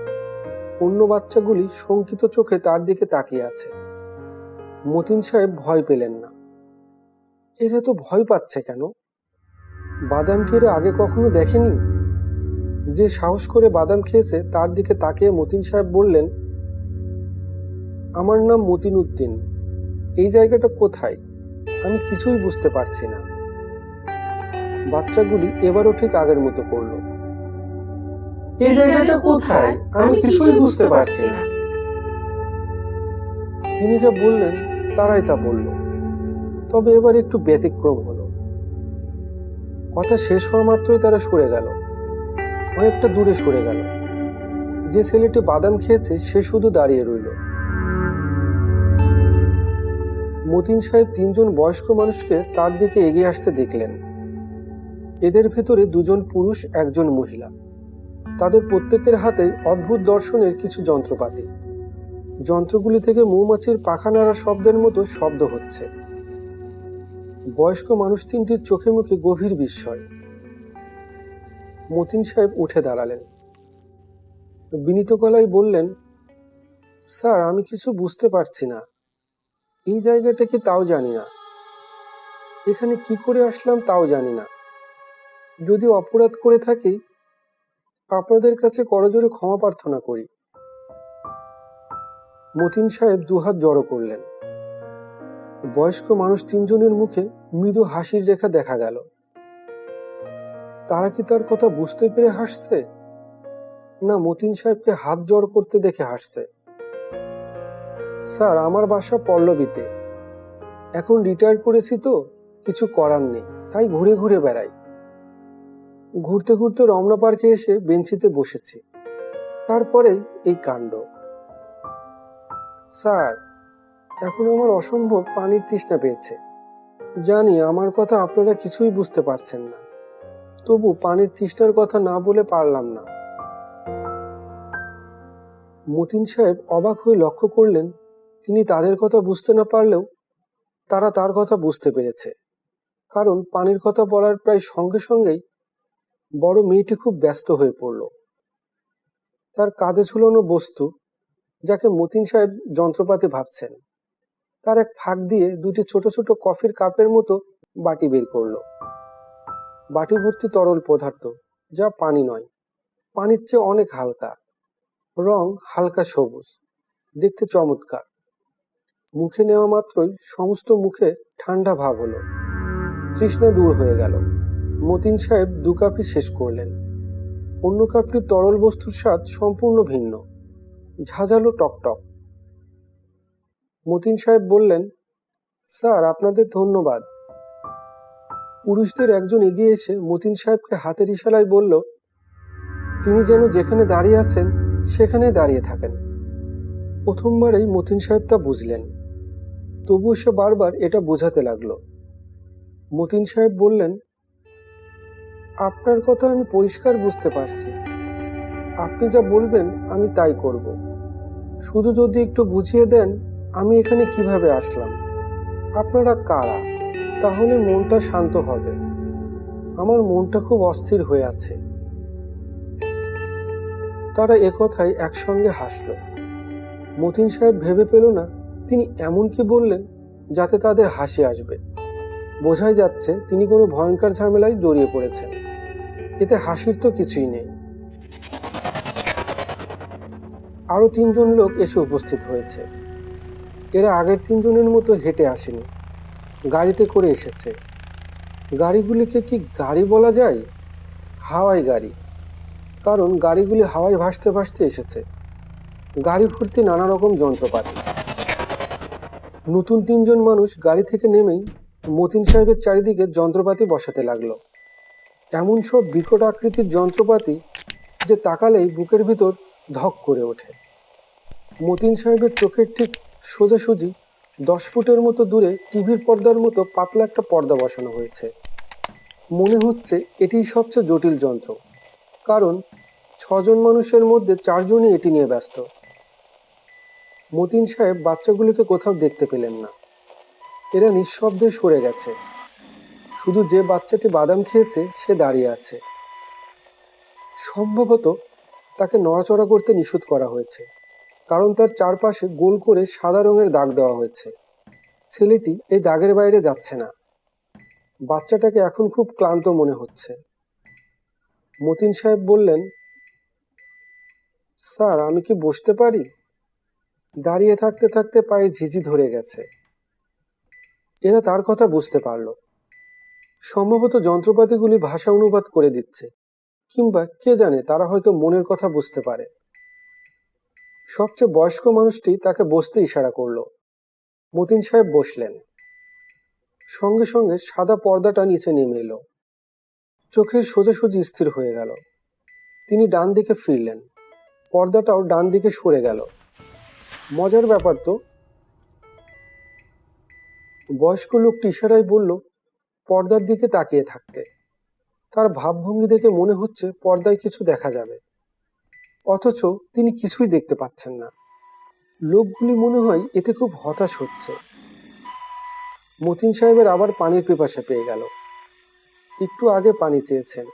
অন্য বাচ্চাগুলি শঙ্কিত চোখে তার দিকে তাকিয়ে আছে। মতিন সাহেব ভয় পেলেন না। এরা তো ভয় পাচ্ছে কেন? বাদাম কি এরা আগে কখনো দেখেনি? যে সাহস করে বাদাম খেয়েছে তার দিকে তাকিয়ে মতিন সাহেব বললেন, আমার নাম মতিনুদ্দিন। এই জায়গাটা কোথায় আমি কিছুই বুঝতে পারছি না। বাচ্চাগুলি এবারও ঠিক আগের মতো করলো। এই জায়গাটা কোথায় আমি কিছুই বুঝতে পারছি না। তিনি যা বললেন তারাই তা বলল, তবে এবার একটু ব্যতিক্রম হলো। কথা শেষ হওয়া মাত্রই তারা সরে গেল, অনেকটা দূরে সরে গেল। যে ছেলেটি বাদাম খেয়েছে সে শুধু দাঁড়িয়ে রইল। মতিন সাহেব 3 জন বয়স্ক মানুষকে তার দিকে এগিয়ে আসতে দেখলেন। এদের ভেতরে 2 জন পুরুষ, 1 জন মহিলা। তাদের প্রত্যেকের হাতে অদ্ভুত দর্শনের কিছু যন্ত্রপাতি। যন্ত্রগুলি থেকে মৌমাছির পাখা নাড়ার শব্দের মতো শব্দ হচ্ছে। বয়স্ক মানুষ 3টির চোখে মুখে গভীর বিস্ময়। মতিন সাহেব উঠে দাঁড়ালেন, বিনীত গলায় বললেন, স্যার, আমি কিছু বুঝতে পারছি না। এই জায়গাটা কি তাও জানি না। এখানে কি করে আসলাম তাও জানি না। যদি অপরাধ করে থাকি আপনাদের কাছে করজোড়ে ক্ষমা প্রার্থনা করি। মতিন সাহেব 2 হাত জড়ো করলেন। বয়স্ক মানুষ 3 জনের মুখে মৃদু হাসির রেখা দেখা গেল। তারা কি তার কথা বুঝতে পেরে হাসছে, না মতিন সাহেবকে হাত জড়ো করতে দেখে হাসছে? স্যার, আমার বাসা পল্লবীতে। এখন রিটায়ার করেছি তো কিছু করার নেই, তাই ঘুরে ঘুরে বেড়াই। ঘুরতে ঘুরতে রমনা পার্কে এসে বেঞ্চিতে বসেছি, তারপরেই এই কাণ্ড। স্যার, এখন আমার অসম্ভব পানির তৃষ্ণা পেয়েছে। জানি আমার কথা আপনারা কিছুই বুঝতে পারছেন না, তবু পানির তৃষ্ণার কথা না বলে পারলাম না। মতিন সাহেব অবাক হয়ে লক্ষ্য করলেন, তিনি তাদের কথা বুঝতে না পারলেও তারা তার কথা বুঝতে পেরেছে। কারণ পানির কথা বলার প্রায় সঙ্গে সঙ্গেই বড় মেয়েটি খুব ব্যস্ত হয়ে পড়ল। তার কাঁধে ঝুলানো বস্তু, যাকে মতিন সাহেব যন্ত্রপাতি ভাবছেন, তার এক ফাঁক দিয়ে 2টি ছোট ছোট কফির কাপের মতো বাটি বের করলো। বাটি ভর্তি তরল পদার্থ, যা পানি নয়, পানির চেয়ে অনেক হালকা। রং হালকা সবুজ, দেখতে চমৎকার। মুখে নেওয়া মাত্রই সমস্ত মুখে ঠান্ডা ভাব হলো, তৃষ্ণা দূর হয়ে গেল। মতিন সাহেব 2 কাপই শেষ করলেন। অন্য কাপটির তরল বস্তুর স্বাদ সম্পূর্ণ ভিন্ন, ঝাঁঝালো টকটক। মতিন সাহেব বললেন, স্যার, আপনাদের ধন্যবাদ। পুরুষদের একজন এগিয়ে এসে মতিন সাহেবকে হাতের ইশারায় বলল, তিনি যেন যেখানে দাঁড়িয়ে আছেন সেখানে দাঁড়িয়ে থাকেন। প্রথমবারেই মতিন সাহেব তা বুঝলেন। তবুও সে বারবার এটা বোঝাতে লাগলো। মতিন সাহেব বললেন, আপনার কথা আমি পরিষ্কার বুঝতে পারছি। আপনি যা বলবেন আমি তাই করব। শুধু যদি একটু বুঝিয়ে দেন আমি এখানে কিভাবে আসলাম, আপনারা কারা, তাহলে মনটা শান্ত হবে। আমার মনটা খুব অস্থির হয়ে আছে। তারা একথায় একসঙ্গে হাসল। মতিন সাহেব ভেবে পেল না তিনি এমন কি বললেন যাতে তাদের হাসি আসবে। বোঝাই যাচ্ছে তিনি কোনো ভয়ঙ্কর ঝামেলায় জড়িয়ে পড়েছেন। এতে হাসির তো কিছুই নেই। আরো 3 জন লোক এসে উপস্থিত হয়েছে। এরা আগের 3 জনের মতো হেঁটে আসেনি, গাড়িতে করে এসেছে। গাড়িগুলিকে কি গাড়ি বলা যায়? হাওয়াই গাড়ি, কারণ গাড়িগুলি হাওয়ায় ভাসতে ভাসতে এসেছে। গাড়ি ভর্তি নানা রকম যন্ত্রপাতি। নতুন 3 জন মানুষ গাড়ি থেকে নেমেই মতিন সাহেবের চারিদিকে যন্ত্রপাতি বসাতে লাগলো। এমন সব বিকট আকৃতির যন্ত্রপাতি যে তাকালেই বুকের ভিতর ধক করে ওঠে। মতিন সাহেবের চোখের ঠিক সোজাসুজি 10 ফুটের মতো দূরে টিভির পর্দার মতো পাতলা একটা পর্দা বসানো হয়েছে। মনে হচ্ছে এটিই সবচেয়ে জটিল যন্ত্র, কারণ 6 জন মানুষের মধ্যে 4 জনই এটি নিয়ে ব্যস্ত। মতিন সাহেব বাচ্চাগুলিকে কোথাও দেখতে পেলেন না। এরা নিঃশব্দে সরে গেছে। শুধু যে বাচ্চাটি বাদাম খেয়েছে সে দাঁড়িয়ে আছে। সম্ভবত তাকে নড়াচড়া করতে নিষেধ করা হয়েছে, কারণ তার চারপাশে গোল করে সাদা রঙের দাগ দেওয়া হয়েছে। ছেলেটি এই দাগের বাইরে যাচ্ছে না। বাচ্চাটাকে এখন খুব ক্লান্ত মনে হচ্ছে। মতিন সাহেব বললেন, স্যার আমি কি বসতে পারি? দাঁড়িয়ে থাকতে থাকতে পায়ে ঝিঝি ধরে গেছে। এরা তার কথা বুঝতে পারল। সম্ভবত যন্ত্রপাতিগুলি ভাষা অনুবাদ করে দিচ্ছে, কিংবা কে জানে তারা হয়তো মনের কথা বুঝতে পারে। সবচেয়ে বয়স্ক মানুষটি তাকে বসতে ইশারা করলো। মতিন সাহেব বসলেন। সঙ্গে সঙ্গে সাদা পর্দাটা নিচে নেমে এলো। চোখের সোজাসুজি স্থির হয়ে গেল। তিনি ডান দিকে ফিরলেন। পর্দাটাও ডান দিকে সরে গেল। মজার ব্যাপার তো, বয়স্ক লোকটি ইশারায় বলল পর্দার দিকে তাকিয়ে থাকতে। তার ভাবভঙ্গি দেখে মনে হচ্ছে পর্দায় কিছু দেখা যাবে, অথচ তিনি কিছুই দেখতে পাচ্ছেন না। লোকগুলি মনে হয় এতে খুব হতাশ হচ্ছে। মতিন সাহেবের আবার পানির পিপাসা পেয়ে গেল। একটু আগে পানি চেয়েছেন,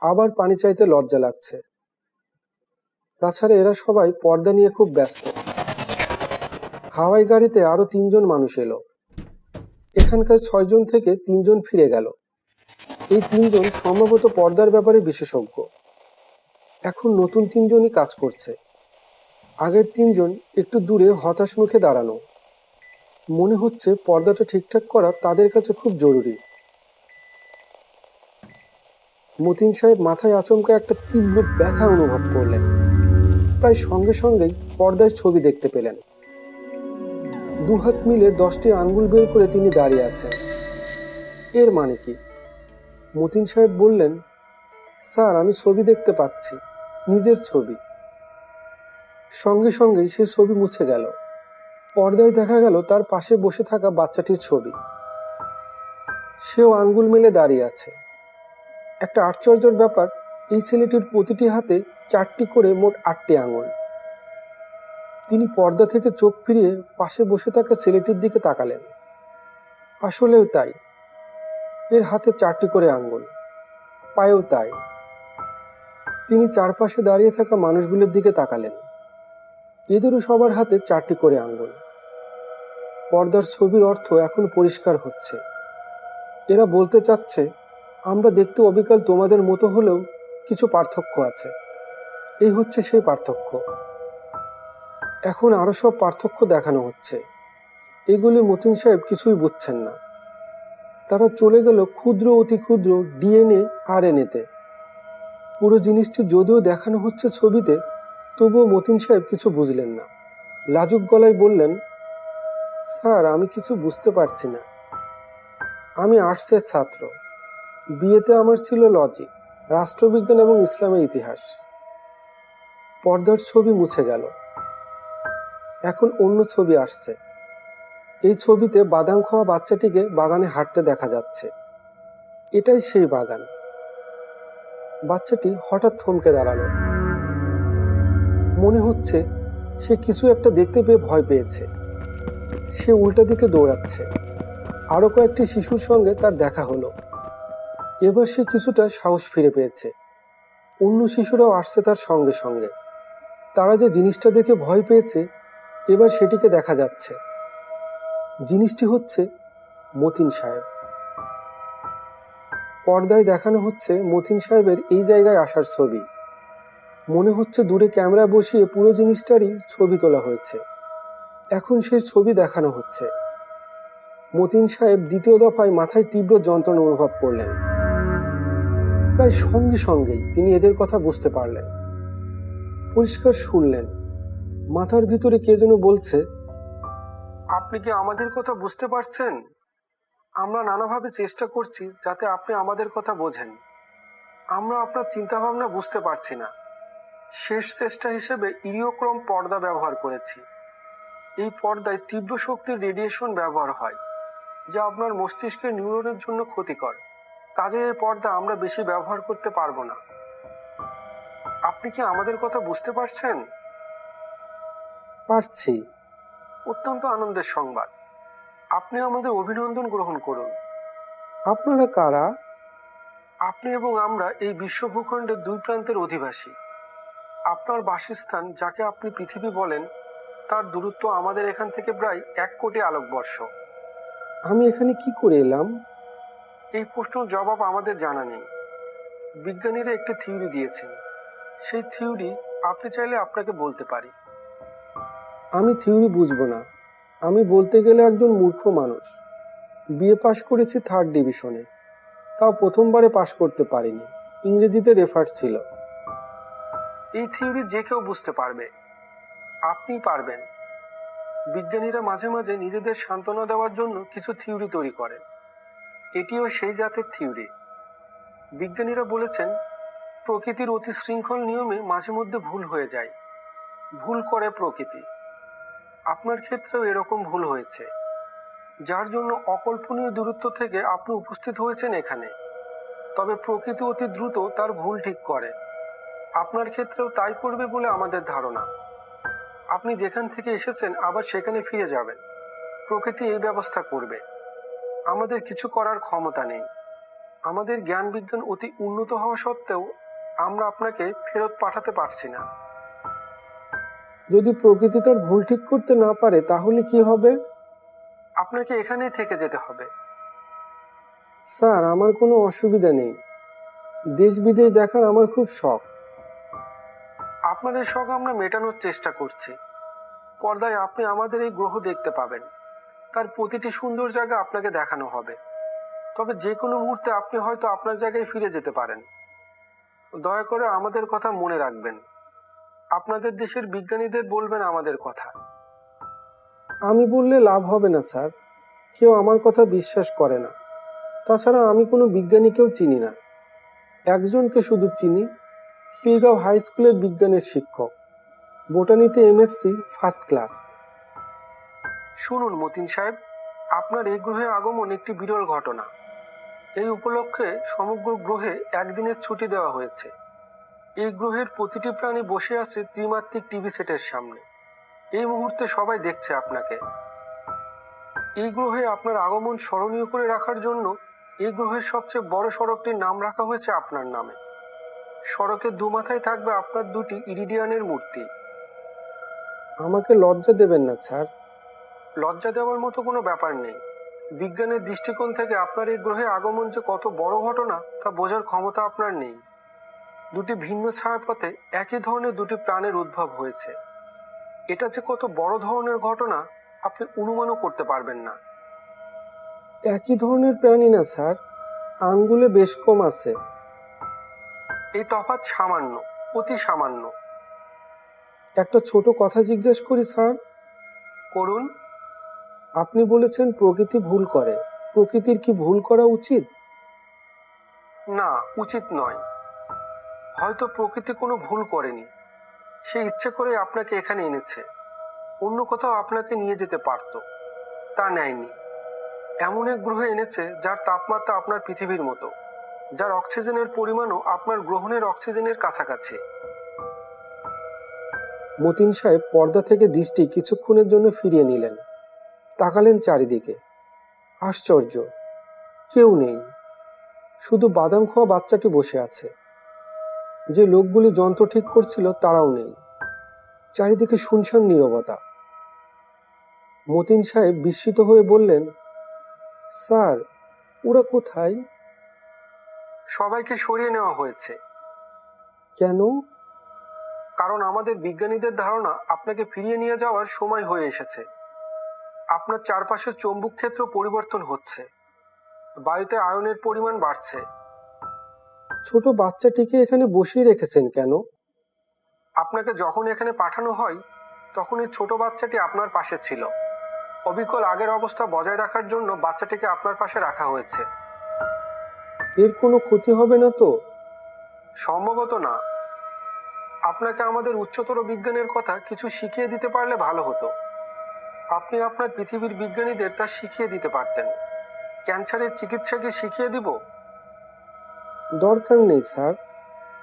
আবার পানি চাইতে লজ্জা লাগছে। তাছাড়া এরা সবাই পর্দা নিয়ে খুব ব্যস্ত। হাওয়াই গাড়িতে আরো 3 জন মানুষ এলো। এখানকার 6 জন থেকে 3 জন ফিরে গেল। এই 3 জন সম্ভবত পর্দার ব্যাপারে বিশেষজ্ঞ। এখন নতুন 3 জনই কাজ করছে। আগের 3 জন একটু দূরে হতাশ মুখে দাঁড়ানো। মনে হচ্ছে পর্দাটা ঠিকঠাক করা তাদের কাছে খুব জরুরি। মতিন সাহেব মাথায় আচমকা একটা তীব্র ব্যথা অনুভব করলেন। প্রায় সঙ্গে সঙ্গেই পর্দায় ছবি দেখতে পেলেন। 2 হাত মিলে 10টি আঙ্গুল বের করে তিনি দাঁড়িয়ে আছেন। এর মানে কি? মতিন সাহেব বললেন, স্যার আমি ছবি দেখতে পাচ্ছি, নিজের ছবি। সঙ্গে সঙ্গেই সে ছবি মুছে গেল। পর্দায় দেখা গেল তার পাশে বসে থাকা বাচ্চাটির ছবি। সেও আঙ্গুল মেলে দাঁড়িয়ে আছে। একটা আশ্চর্যের ব্যাপার, এই ছেলেটির প্রতিটি হাতে 4টি করে মোট 8টি আঙুল। তিনি পর্দা থেকে চোখ ফিরিয়ে পাশে বসে থাকা ছেলেটির দিকে তাকালেন। আসলেও তাই, এর হাতে 4টি করে আঙ্গুল, পায়েও তাই। তিনি চারপাশে দাঁড়িয়ে থাকা মানুষগুলোর দিকে তাকালেন। এদেরও সবার হাতে 4টি করে আঙ্গুল। পর্দার ছবির অর্থ এখন পরিষ্কার হচ্ছে। এরা বলতে চাচ্ছে, আমরা দেখতে অবিকল তোমাদের মতো হলেও কিছু পার্থক্য আছে। এই হচ্ছে সেই পার্থক্য। এখন আরো সব পার্থক্য দেখানো হচ্ছে। এগুলি মতিন সাহেব কিছুই বুঝছেন না। তারা চলে গেল ক্ষুদ্র অতি ক্ষুদ্র ডিএনএ আরএনএতে। পুরো জিনিসটি যদিও দেখানো হচ্ছে ছবিতে, তবুও মতিন সাহেব কিছু বুঝলেন না। লাজুক গলায় বললেন, স্যার আমি কিছু বুঝতে পারছি না। আমি আর্টসের ছাত্র। বিয়েতে আমার ছিল লজিক, রাষ্ট্রবিজ্ঞান এবং ইসলামের ইতিহাস। পর্দার ছবি মুছে গেল। এখন অন্য ছবি আসছে। এই ছবিতে বাদাম খাওয়া বাচ্চাটিকে বাগানে হাঁটতে দেখা যাচ্ছে। এটাই সেই বাগান। বাচ্চাটি হঠাৎ থমকে দাঁড়ালো। মনে হচ্ছে সে কিছু একটা দেখতে পেয়ে ভয় পেয়েছে। সে উল্টা দিকে দৌড়াচ্ছে। আরো কয়েকটি শিশুর সঙ্গে তার দেখা হলো। এবার সে কিছুটা সাহস ফিরে পেয়েছে। অন্য শিশুরাও আসছে তার সঙ্গে সঙ্গে। তারা যে জিনিসটা দেখে ভয় পেয়েছে এবার সেটিকে দেখা যাচ্ছে। জিনিসটি হচ্ছে মতিন সাহেব। পর্দায় দেখানো হচ্ছে মতিন সাহেবের এই জায়গায় আসার ছবি। মনে হচ্ছে দূরে ক্যামেরা বসিয়ে পুরো জিনিসটারই ছবি তোলা হয়েছে। এখন সেই ছবি দেখানো হচ্ছে। মতিন সাহেব দ্বিতীয় দফায় মাথায় তীব্র যন্ত্রণা অনুভব করলেন। প্রায় সঙ্গে সঙ্গেই তিনি এদের কথা বুঝতে পারলেন। পরিষ্কার শুনলেন মাথার ভিতরে কে যেন বলছে, আপনি কি আমাদের কথা বুঝতে পারছেন? আমরা নানাভাবে চেষ্টা করছি যাতে আপনি আমাদের কথা বোঝেন। আমরা আপনার চিন্তাভাবনা বুঝতে পারছি না। শেষ চেষ্টা হিসেবে ইরিওক্রোম পর্দা ব্যবহার করেছি। এই পর্দায় তীব্র শক্তির রেডিয়েশন ব্যবহার হয়, যা আপনার মস্তিষ্কের নিউরনের জন্য ক্ষতিকর। কাজেই এই পর্দা আমরা বেশি ব্যবহার করতে পারবো না। আপনি কি আমাদের কথা বুঝতে পারছেন? পারছি। অত্যন্ত আনন্দের সংবাদ। আপনি আমাদের অভিনন্দন গ্রহণ করুন। আপনারা কারা? আপনি এবং আমরা এই বিশ্ব ভূখণ্ডের দুই প্রান্তের অধিবাসী। আপনার বাসস্থান, যাকে আপনি পৃথিবী বলেন, তার দূরত্ব আমাদের এখান থেকে প্রায় 1 কোটি আলোকবর্ষ। আমি এখানে কি করে এলাম? এই প্রশ্নের জবাব আমাদের জানা নেই। বিজ্ঞানীরা একটি থিওরি দিয়েছেন। সেই থিওরি আপনি চাইলে আপনাকে বলতে পারি। আমি থিওরি বুঝবো না। আমি বলতে গেলে একজন মূর্খ মানুষ। বিএ পাশ করেছি 3rd ডিভিশনে, তাও প্রথমবারে পাশ করতে পারিনি। ইংরেজিতে রেফার ছিল। এই থিওরি যে কেউ বুঝতে পারবে। আপনি পারবেন। বিজ্ঞানীরা মাঝে মাঝে নিজেদের সান্ত্বনা দেওয়ার জন্য কিছু থিওরি তৈরি করেন। এটিও সেই জাতের থিওরি। বিজ্ঞানীরা বলেছেন প্রকৃতির অতি শৃঙ্খল নিয়মে মাঝে মধ্যে ভুল হয়ে যায়। ভুল করে প্রকৃতি। আপনার ক্ষেত্রেও এরকম ভুল হয়েছে, যার জন্য অকল্পনীয় দূরত্ব থেকে আপনি উপস্থিত হয়েছেন এখানে। তবে প্রকৃতি অতি দ্রুত তার ভুল ঠিক করে। আপনার ক্ষেত্রেও তাই করবে বলে আমাদের ধারণা। আপনি যেখান থেকে এসেছেন আবার সেখানে ফিরে যাবেন। প্রকৃতি এই ব্যবস্থা করবে। আমাদের কিছু করার ক্ষমতা নেই। আমাদের জ্ঞান বিজ্ঞান অতি উন্নত হওয়া সত্ত্বেও আমরা আপনাকে ফেরত পাঠাতে পারছি না। যদি প্রকৃতি তার ভুল ঠিক করতে না পারে তাহলে কি হবে? আপনাকে এখানেই থেকে যেতে হবে। স্যার, আমার কোনো অসুবিধা নেই। দেশ বিদেশ দেখার আমার খুব শখ। আপনার এই শখ আমরা মেটানোর চেষ্টা করছি। পর্দায় আপনি আমাদের এই গ্রহ দেখতে পাবেন। তার প্রতিটি সুন্দর জায়গা আপনাকে দেখানো হবে। তবে যে কোনো মুহূর্তে আপনি হয়তো আপনার জায়গায় ফিরে যেতে পারেন। দয়া করে আমাদের কথা মনে রাখবেন। আপনাদের দেশের বিজ্ঞানীদের বলবেন আমাদের কথা। আমি বললে লাভ হবে না স্যার। কেউ আমার কথা বিশ্বাস করে না। তাছাড়া আমি কোনো বিজ্ঞানীকেও চিনি না। একজনকে শুধু চিনি, খিলগাঁও হাই স্কুলের বিজ্ঞানের শিক্ষক। বোটানিতে এমএসসি, 1st ক্লাস। শুনুন মতিন সাহেব, আপনার এই গ্রহে আগমন একটি বিরল ঘটনা। এই উপলক্ষে সমগ্র গ্রহে একদিনের ছুটি দেওয়া হয়েছে। এই গ্রহের প্রতিটি প্রাণী বসে আছে ত্রিমাত্রিক টিভি সেটের সামনে। এই মুহূর্তে সবাই দেখছে আপনাকে। এই গ্রহে আপনার আগমন স্মরণীয় করে রাখার জন্য এই গ্রহের সবচেয়ে বড় সড়কটির নাম রাখা হয়েছে আপনার নামে। সড়কের দুমাথায় থাকবে আপনার 2টি ইরিডিয়ানের মূর্তি। আমাকে লজ্জা দেবেন না স্যার। লজ্জা দেওয়ার মতো কোনো ব্যাপার নেই। বিজ্ঞানের দৃষ্টিকোণ থেকে আপনার এই গ্রহে আগমন যে কত বড় ঘটনা তা বোঝার ক্ষমতা আপনার নেই। 2টি ভিন্ন ছায়াপথে একই ধরনের 2টি প্রাণের উদ্ভব হয়েছে। এটা যে কত বড় ধরনের ঘটনা আপনি অনুমানও করতে পারবেন না। একই ধরনের প্রাণী না স্যার, আঙ্গুলে বেশ কম আছে। এই তফাৎ সামান্য, অতি সামান্য। একটা ছোট কথা জিজ্ঞেস করি স্যার? করুন। আপনি বলেছেন প্রকৃতি ভুল করে। প্রকৃতির কি ভুল করা উচিত? না, উচিত নয়। হয়তো প্রকৃতি কোনো ভুল করেনি। সে ইচ্ছে করে আপনাকে এখানে এনেছে। অন্য কোথাও আপনাকে নিয়ে যেতে পারত। তা নেয়নি। এমন এক গ্রহে এনেছে যার তাপমাত্রা আপনার পৃথিবীর মতো, যার অক্সিজেনের পরিমাণও আপনার গ্রহণের অক্সিজেনের কাছাকাছি। মতিন সাহেব পর্দা থেকে দৃষ্টি কিছুক্ষণের জন্য ফিরিয়ে নিলেন। তাকালেন চারিদিকে। আশ্চর্য, কেউ নেই। শুধু বাদাম খাওয়া বাচ্চাটি বসে আছে। যে লোকগুলি যন্ত্র ঠিক করছিল তারাও নেই। চারিদিকে শুনশান নীরবতা। মতিন সাহেব বিস্মিত হয়ে বললেন, স্যার, ওরা কোথায়? সবাইকে সরিয়ে নেওয়া হয়েছে। কেন? কারণ আমাদের বিজ্ঞানীদের ধারণা আপনাকে ফিরিয়ে নিয়ে যাওয়ার সময় হয়ে এসেছে। আপনার চারপাশের চৌম্বক ক্ষেত্র পরিবর্তন হচ্ছে, বায়ুতে আয়নের পরিমাণ বাড়ছে। ছোট বাচ্চাটিকে এখানে বসিয়ে রেখেছেন কেন? আপনাকে যখন এখানে পাঠানো হয় তখন এই ছোট বাচ্চাটি আপনার পাশে ছিল। অবিকল আগের অবস্থা বজায় রাখার জন্য বাচ্চাটিকে আপনার পাশে রাখা হয়েছে। এর কোনো ক্ষতি হবে না তো? সম্ভবত না। আপনাকে আমাদের উচ্চতর বিজ্ঞানের কথা কিছু শিখিয়ে দিতে পারলে ভালো হতো। আপনি আপনার পৃথিবীর বিজ্ঞানীদের তা শিখিয়ে দিতে পারতেন। ক্যান্সারের চিকিৎসা কি শিখিয়ে দিব? দরকার নেই স্যার,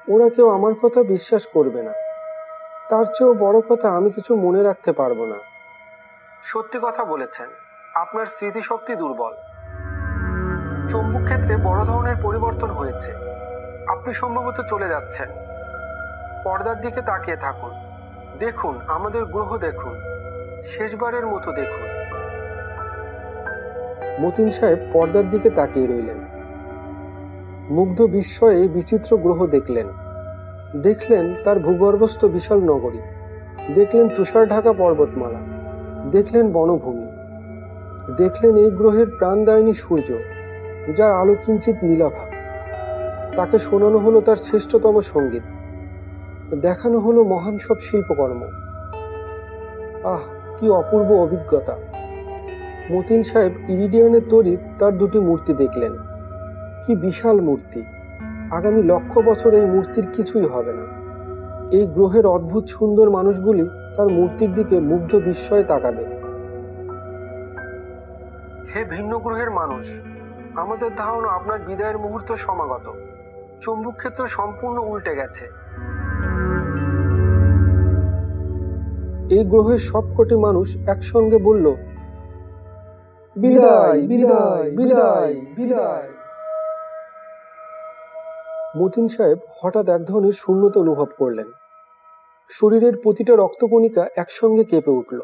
ওরা কেউ আমার কথা বিশ্বাস করবে না। তার চেয়েও বড় কথা, আমি কিছু মনে রাখতে পারবো না। সত্যি কথা বলেছেন, আপনার স্মৃতিশক্তি দুর্বল। চৌম্বক ক্ষেত্রে বড় ধরনের পরিবর্তন হয়েছে। আপনি সম্ভবত চলে যাচ্ছেন। পর্দার দিকে তাকিয়ে থাকুন। দেখুন আমাদের গ্রহ, দেখুন, শেষবারের মতো দেখুন। মতিন সাহেব পর্দার দিকে তাকিয়ে রইলেন। মুগ্ধ বিস্ময়ে এই বিচিত্র গ্রহ দেখলেন। দেখলেন তার ভূগর্ভস্থ বিশাল নগরী, দেখলেন তুষার ঢাকা পর্বতমালা, দেখলেন বনভূমি, দেখলেন এই গ্রহের প্রাণদায়িনী সূর্য, যার আলো কিঞ্চিত নীলাভা। তাকে শোনানো হলো তার শ্রেষ্ঠতম সঙ্গীত, দেখানো হলো মহান সব শিল্পকর্ম। আহ, কি অপূর্ব অভিজ্ঞতা! মতিন সাহেব ইরিডিয়ানের তৈরি তার দুটি মূর্তি দেখলেন। কি বিশাল মূর্তি! আগামী লক্ষ বছর এই মূর্তির কিছুই হবে না। এই গ্রহের অদ্ভুত সুন্দর মানুষগুলি তার মূর্তির দিকে মুগ্ধ বিস্ময়ে তাকাবে। হে ভিন্ন গ্রহের মানুষ, আমাদের ধারণা আপনার বিদায়ের মুহূর্ত সমাগত। চৌম্বক ক্ষেত্র সম্পূর্ণ উল্টে গেছে। এই গ্রহের সবকটি মানুষ একসঙ্গে বলল, বিদায়, বিদায়, বিদায়, বিদায়। মতিন সাহেব হঠাৎ এক ধরনের শূন্যতা অনুভব করলেন। শরীরের প্রতিটা রক্তকণিকা একসঙ্গে কেঁপে উঠল।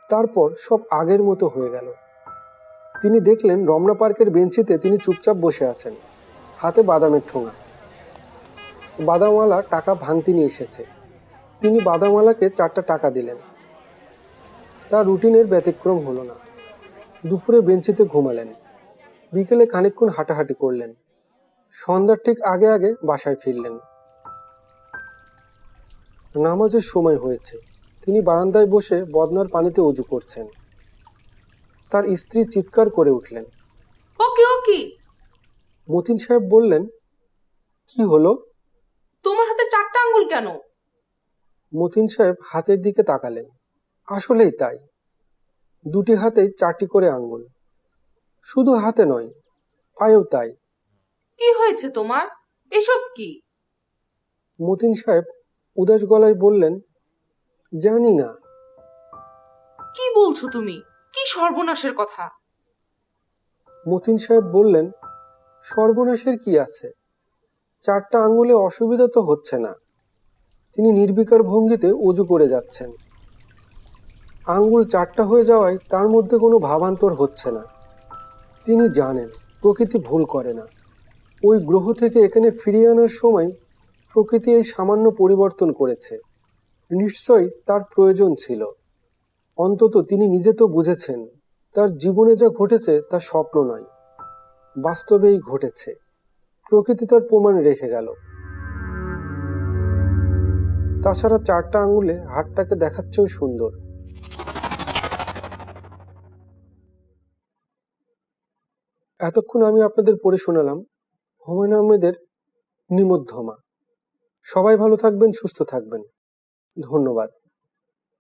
তারপর সব আগের মতো হয়ে গেল। তিনি দেখলেন রমনা পার্কের বেঞ্চিতে তিনি চুপচাপ বসে আছেন, হাতে বাদামের ঠোঙা। বাদামওয়ালা টাকা ভাঙতি নিয়ে এসেছে। তিনি বাদামওয়ালাকে 4টা টাকা দিলেন। তার রুটিনের ব্যতিক্রম হলো না। দুপুরে বেঞ্চিতে ঘুমালেন। বিকেলে খানিকক্ষণ হাঁটাহাঁটি করলেন। সন্ধ্যার ঠিক আগে আগে বাসায় ফিরলেন। নামাজের সময় হয়েছে। তিনি বারান্দায় বসে বদনার পানিতে অজু করছেন। তার স্ত্রী চিৎকার করে উঠলেন। ও কি, ও কি? মতিন সাহেব বললেন, কি হলো? তোমার হাতে 4টা আঙ্গুল কেন? মতিন সাহেব হাতের দিকে তাকালেন। আসলেই তাই, দুটি হাতেই 4টি করে আঙ্গুল। শুধু হাতে নয়, পায়েও তাই। কি হয়েছে তোমার? এসব কি? মতিন সাহেব উদাস গলায় বললেন, জানি না। কি বলছো তুমি? কি সর্বনাশের কথা! মতিন সাহেব বললেন, সর্বনাশের কি আছে? 4টা আঙ্গুলে অসুবিধা তো হচ্ছে না। তিনি নির্বিকার ভঙ্গিতে অজু করে যাচ্ছেন। আঙ্গুল 4টা হয়ে যাওয়ায় তার মধ্যে কোনো ভাবান্তর হচ্ছে না। তিনি জানেন প্রকৃতি ভুল করে না। ওই গ্রহ থেকে এখানে ফিরিয়ে আনার সময় প্রকৃতি এই সামান্য পরিবর্তন করেছে। নিশ্চয়ই তার প্রয়োজন ছিল। অন্তত তিনি নিজে তো বুঝেছেন তার জীবনে যা ঘটেছে তা স্বপ্ন নয়, বাস্তবেই ঘটেছে। প্রকৃতি তার প্রমাণ রেখে গেল। তাছাড়া 4টা আঙ্গুলে হাতটাকে দেখাচ্ছেও সুন্দর। এতক্ষণ আমি আপনাদের পড়ে শোনালাম হুমায়ুন আহমেদের নিমজ্জমা। সবাই ভালো থাকবেন, সুস্থ থাকবেন। ধন্যবাদ।